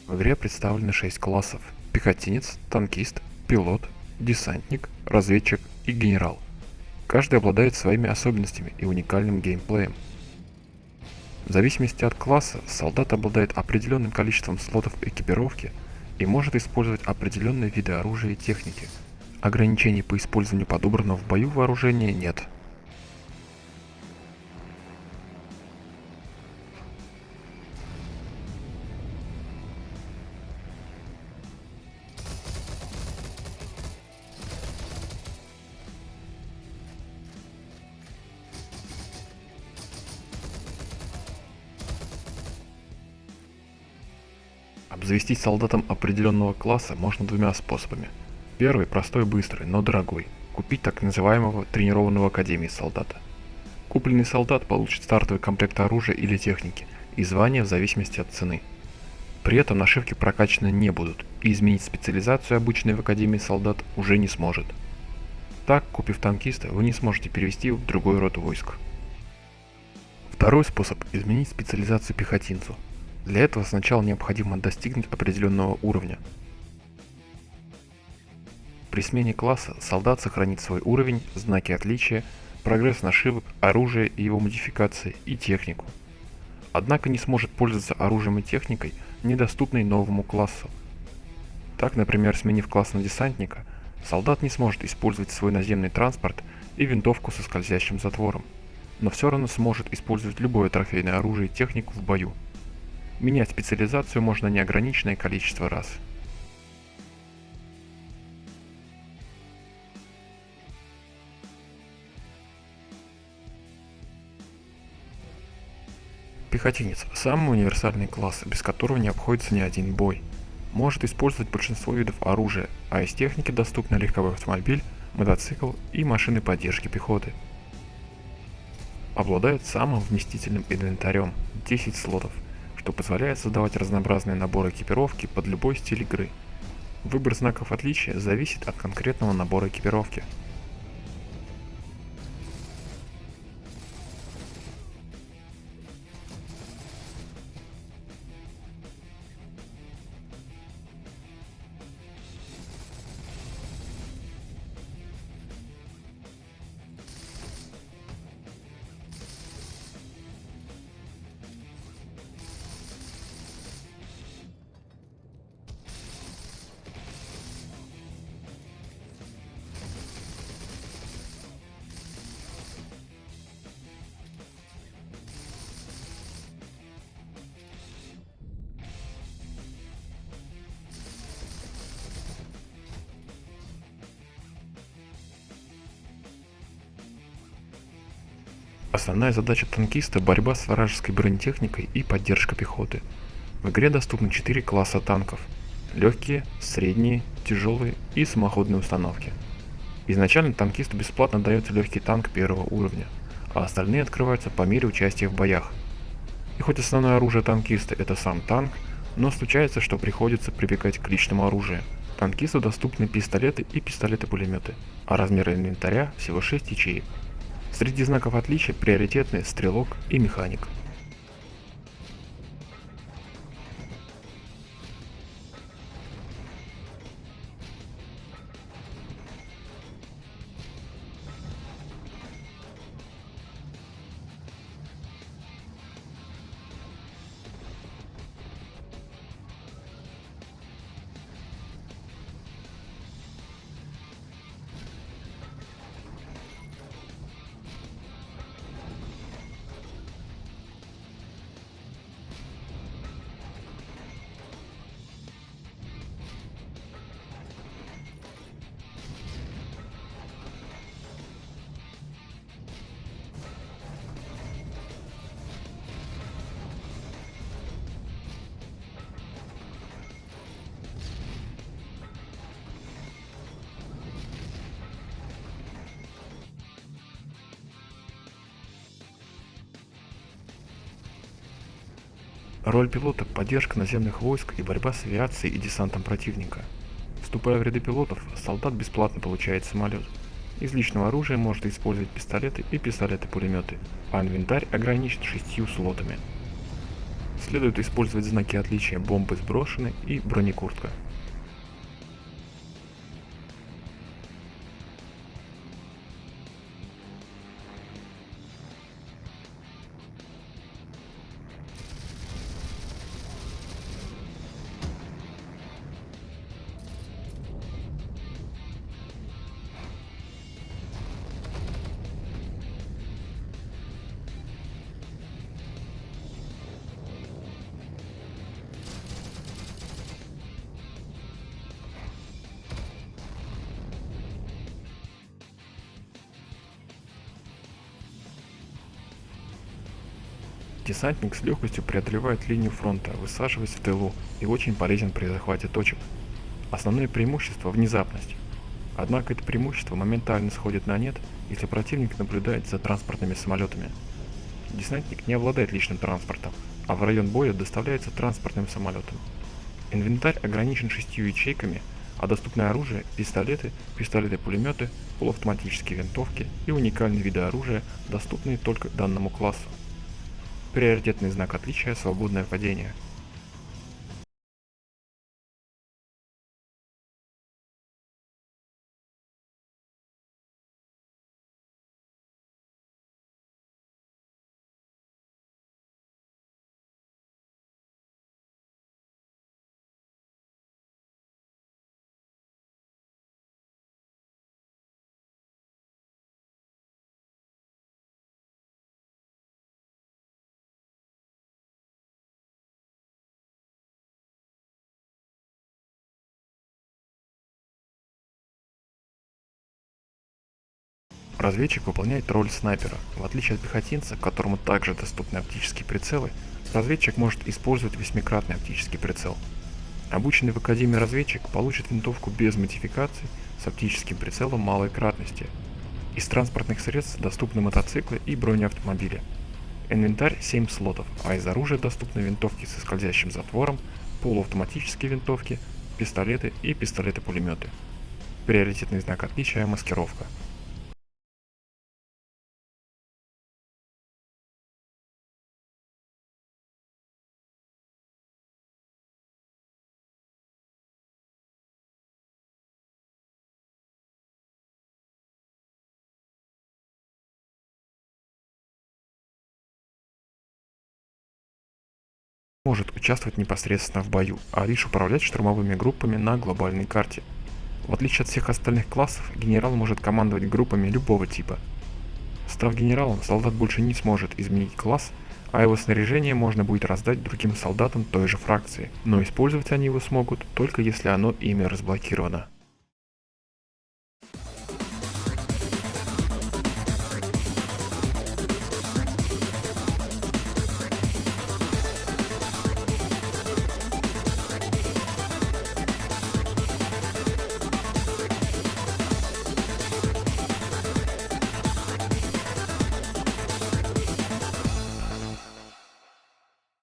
В игре представлены 6 классов: пехотинец, танкист, пилот, десантник, разведчик и генерал. Каждый обладает своими особенностями и уникальным геймплеем. В зависимости от класса, солдат обладает определенным количеством слотов экипировки и может использовать определенные виды оружия и техники. Ограничений по использованию подобранного в бою вооружения нет. Обзавестись солдатом определенного класса можно двумя способами. Первый простой и быстрый, но дорогой. Купить так называемого тренированного в академии солдата. Купленный солдат получит стартовый комплект оружия или техники и звание в зависимости от цены. При этом нашивки прокачаны не будут, и изменить специализацию обычной в академии солдат уже не сможет. Так, купив танкиста, вы не сможете перевести его в другой род войск. Второй способ – изменить специализацию пехотинцу. Для этого сначала необходимо достигнуть определенного уровня. При смене класса солдат сохранит свой уровень, знаки отличия, прогресс нашивок, оружие и его модификации и технику. Однако не сможет пользоваться оружием и техникой, недоступной новому классу. Так, например, сменив класс на десантника, солдат не сможет использовать свой наземный транспорт и винтовку со скользящим затвором, но все равно сможет использовать любое трофейное оружие и технику в бою. Менять специализацию можно неограниченное количество раз. Пехотинец – самый универсальный класс, без которого не обходится ни один бой. Может использовать большинство видов оружия, а из техники доступны легковой автомобиль, мотоцикл и машины поддержки пехоты. Обладает самым вместительным инвентарем – 10 слотов, что позволяет создавать разнообразные наборы экипировки под любой стиль игры. Выбор знаков отличия зависит от конкретного набора экипировки. Основная задача танкиста – борьба с вражеской бронетехникой и поддержка пехоты. В игре доступны 4 класса танков – легкие, средние, тяжелые и самоходные установки. Изначально танкисту бесплатно дается легкий танк первого уровня, а остальные открываются по мере участия в боях. И хоть основное оружие танкиста – это сам танк, но случается, что приходится прибегать к личному оружию. Танкисту доступны пистолеты и пистолеты-пулеметы, а размеры инвентаря всего 6 ячеек. Среди знаков отличия приоритетны стрелок и механик. Роль пилота – поддержка наземных войск и борьба с авиацией и десантом противника. Вступая в ряды пилотов, солдат бесплатно получает самолет. Из личного оружия может использовать пистолеты и пистолеты-пулеметы, а инвентарь ограничен 6 слотами. следует использовать знаки отличия «бомбы сброшены» и «бронекуртка». Десантник с легкостью преодолевает линию фронта, высаживаясь в тылу, и очень полезен при захвате точек. Основное преимущество – внезапность. Однако это преимущество моментально сходит на нет, если противник наблюдает за транспортными самолетами. Десантник не обладает личным транспортом, а в район боя доставляется транспортным самолетом. Инвентарь ограничен 6 ячейками, а доступное оружие – пистолеты, пистолеты-пулеметы, полуавтоматические винтовки и уникальные виды оружия, доступные только данному классу. Приоритетный знак отличия – свободное падение. Разведчик выполняет роль снайпера. В отличие от пехотинца, которому также доступны оптические прицелы, разведчик может использовать восьмикратный оптический прицел. Обученный в Академии разведчик получит винтовку без модификаций с оптическим прицелом малой кратности. Из транспортных средств доступны мотоциклы и бронеавтомобили. Инвентарь 7 слотов, а из оружия доступны винтовки со скользящим затвором, полуавтоматические винтовки, пистолеты и пистолеты-пулеметы. Приоритетный знак отличия – маскировка. Может участвовать непосредственно в бою, а лишь управлять штурмовыми группами на глобальной карте. В отличие от всех остальных классов, генерал может командовать группами любого типа. Став генералом, солдат больше не сможет изменить класс, а его снаряжение можно будет раздать другим солдатам той же фракции, но использовать они его смогут только если оно ими разблокировано.